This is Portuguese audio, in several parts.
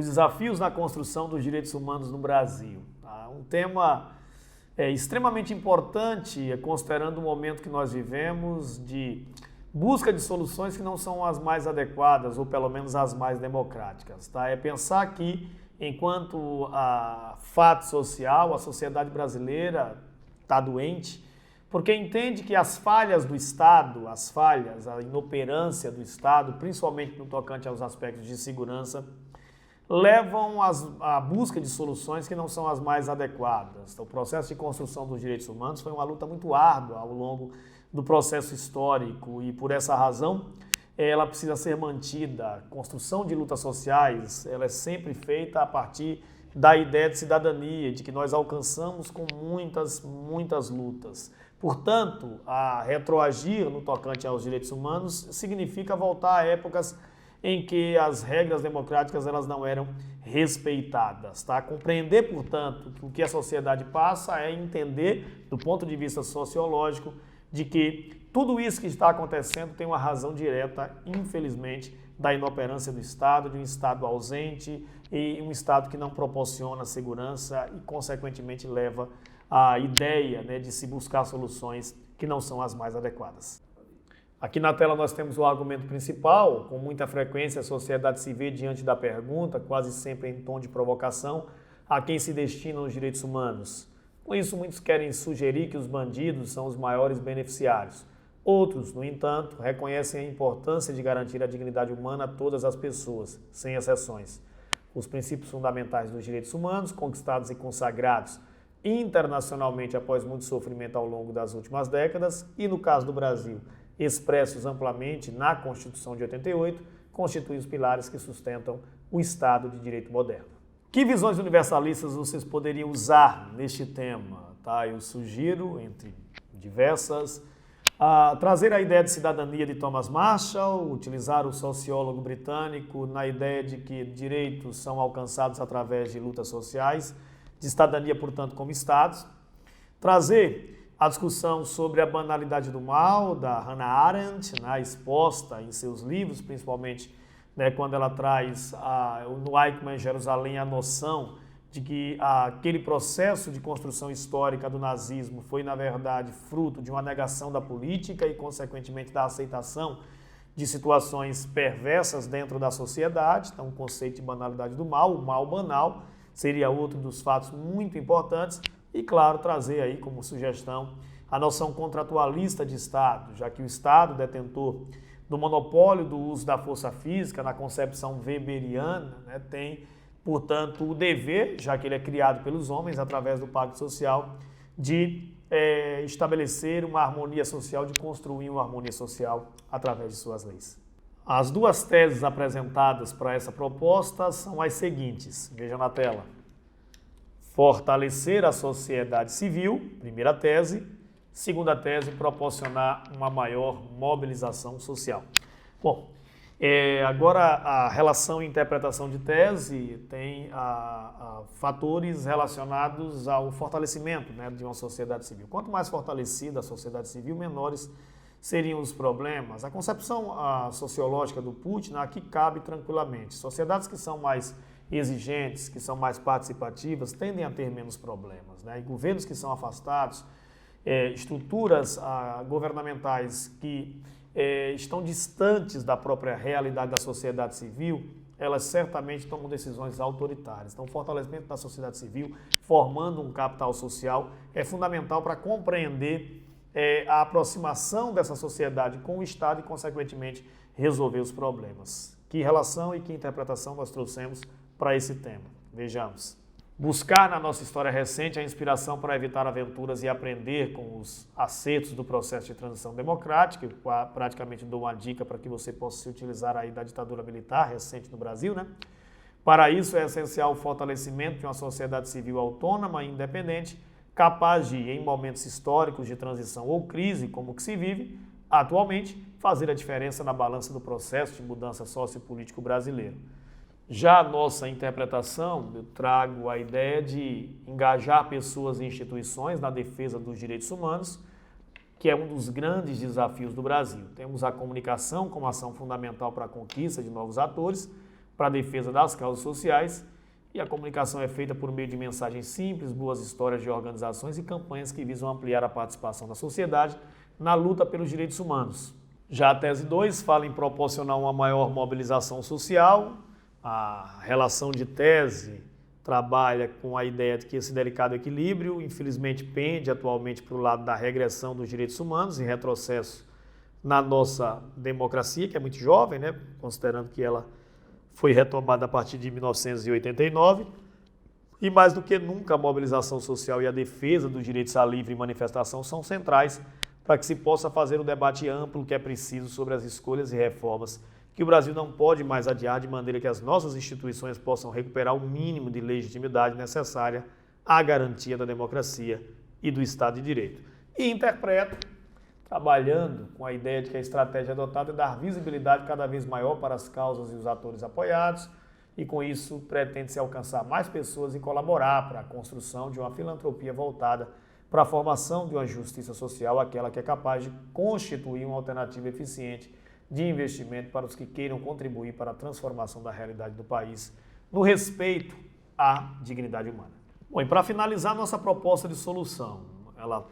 os desafios na construção dos direitos humanos no Brasil. Tá? Um tema extremamente importante, considerando o momento que nós vivemos de busca de soluções que não são as mais adequadas, ou pelo menos as mais democráticas. Tá? É pensar que, enquanto fato social, a sociedade brasileira está doente, porque entende que as falhas do Estado, a inoperância do Estado, principalmente no tocante aos aspectos de segurança, levam à busca de soluções que não são as mais adequadas. Então, o processo de construção dos direitos humanos foi uma luta muito árdua ao longo do processo histórico e, por essa razão, ela precisa ser mantida. A construção de lutas sociais, ela é sempre feita a partir da ideia de cidadania, de que nós alcançamos com muitas lutas. Portanto, a retroagir no tocante aos direitos humanos significa voltar a épocas em que as regras democráticas elas não eram respeitadas. Tá? Compreender, portanto, que o que a sociedade passa é entender, do ponto de vista sociológico, de que tudo isso que está acontecendo tem uma razão direta, infelizmente, da inoperância do Estado, de um Estado ausente e um Estado que não proporciona segurança e, consequentemente, leva à ideia, né, de se buscar soluções que não são as mais adequadas. Aqui na tela nós temos o argumento principal. Com muita frequência a sociedade se vê diante da pergunta, quase sempre em tom de provocação, a quem se destinam os direitos humanos. Com isso, muitos querem sugerir que os bandidos são os maiores beneficiários. Outros, no entanto, reconhecem a importância de garantir a dignidade humana a todas as pessoas, sem exceções. Os princípios fundamentais dos direitos humanos, conquistados e consagrados internacionalmente após muito sofrimento ao longo das últimas décadas, e no caso do Brasil, expressos amplamente na Constituição de 88, constituem os pilares que sustentam o Estado de Direito moderno. Que visões universalistas vocês poderiam usar neste tema? Tá? Eu sugiro, entre diversas, trazer a ideia de cidadania de Thomas Marshall, utilizar o sociólogo britânico na ideia de que direitos são alcançados através de lutas sociais, de cidadania, portanto, como Estados. Trazer a discussão sobre a banalidade do mal, da Hannah Arendt, né, exposta em seus livros, principalmente, né, quando ela traz no Eichmann, Jerusalém, a noção de que aquele processo de construção histórica do nazismo foi, na verdade, fruto de uma negação da política e, consequentemente, da aceitação de situações perversas dentro da sociedade. Então, o conceito de banalidade do mal, o mal banal, seria outro dos fatos muito importantes. E, claro, trazer aí como sugestão a noção contratualista de Estado, já que o Estado, detentor do monopólio do uso da força física, na concepção weberiana, né, tem, portanto, o dever, já que ele é criado pelos homens através do Pacto Social, de estabelecer uma harmonia social, de construir uma harmonia social através de suas leis. As duas teses apresentadas para essa proposta são as seguintes, veja na tela. Fortalecer a sociedade civil, primeira tese. Segunda tese, proporcionar uma maior mobilização social. Bom, agora a relação e interpretação de tese tem fatores relacionados ao fortalecimento, né, de uma sociedade civil. Quanto mais fortalecida a sociedade civil, menores seriam os problemas. A concepção sociológica do Putin aqui cabe tranquilamente. Sociedades que são mais exigentes, que são mais participativas, tendem a ter menos problemas, né? E governos que são afastados, estruturas governamentais que estão distantes da própria realidade da sociedade civil, elas certamente tomam decisões autoritárias. Então, o fortalecimento da sociedade civil, formando um capital social, é fundamental para compreender a aproximação dessa sociedade com o Estado e, consequentemente, resolver os problemas. Que relação e que interpretação nós trouxemos para esse tema? Vejamos. Buscar na nossa história recente a inspiração para evitar aventuras e aprender com os acertos do processo de transição democrática. Eu praticamente dou uma dica para que você possa se utilizar aí da ditadura militar recente no Brasil, né? Para isso é essencial o fortalecimento de uma sociedade civil autônoma e independente, capaz de, em momentos históricos de transição ou crise, como o que se vive atualmente, fazer a diferença na balança do processo de mudança sociopolítico brasileiro. Já a nossa interpretação, eu trago a ideia de engajar pessoas e instituições na defesa dos direitos humanos, que é um dos grandes desafios do Brasil. Temos a comunicação como ação fundamental para a conquista de novos atores, para a defesa das causas sociais, e a comunicação é feita por meio de mensagens simples, boas histórias de organizações e campanhas que visam ampliar a participação da sociedade na luta pelos direitos humanos. Já a tese 2 fala em proporcionar uma maior mobilização social. A relação de tese trabalha com a ideia de que esse delicado equilíbrio, infelizmente, pende atualmente para o lado da regressão dos direitos humanos e retrocesso na nossa democracia, que é muito jovem, né? Considerando que ela foi retomada a partir de 1989, e mais do que nunca a mobilização social e a defesa dos direitos à livre manifestação são centrais para que se possa fazer um debate amplo que é preciso sobre as escolhas e reformas que o Brasil não pode mais adiar, de maneira que as nossas instituições possam recuperar o mínimo de legitimidade necessária à garantia da democracia e do Estado de Direito. E interpreto, trabalhando com a ideia de que a estratégia adotada é dar visibilidade cada vez maior para as causas e os atores apoiados, e com isso pretende-se alcançar mais pessoas e colaborar para a construção de uma filantropia voltada para a formação de uma justiça social, aquela que é capaz de constituir uma alternativa eficiente de investimento para os que queiram contribuir para a transformação da realidade do país, no respeito à dignidade humana. Bom, e para finalizar nossa proposta de solução, ela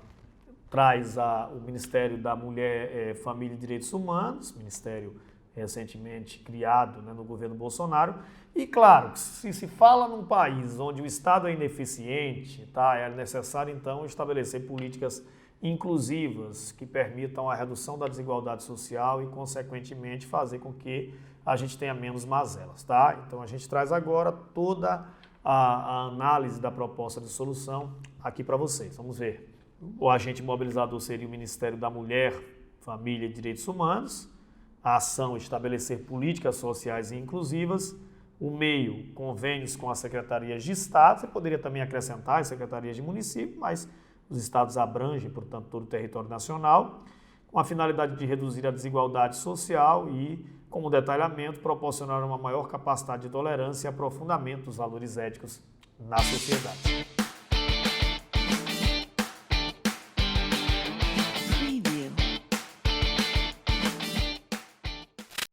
traz o Ministério da Mulher, Família e Direitos Humanos, ministério recentemente criado, né, no governo Bolsonaro. E claro, se fala num país onde o Estado é ineficiente, tá, é necessário então estabelecer políticas inclusivas que permitam a redução da desigualdade social e, consequentemente, fazer com que a gente tenha menos mazelas, tá? Então a gente traz agora toda a análise da proposta de solução aqui para vocês. Vamos ver. O agente mobilizador seria o Ministério da Mulher, Família e Direitos Humanos. A ação, estabelecer políticas sociais e inclusivas. O meio, convênios com as secretarias de Estado. Você poderia também acrescentar as secretarias de município, mas os estados abrangem, portanto, todo o território nacional, com a finalidade de reduzir a desigualdade social e, como detalhamento, proporcionar uma maior capacidade de tolerância e aprofundamento dos valores éticos na sociedade.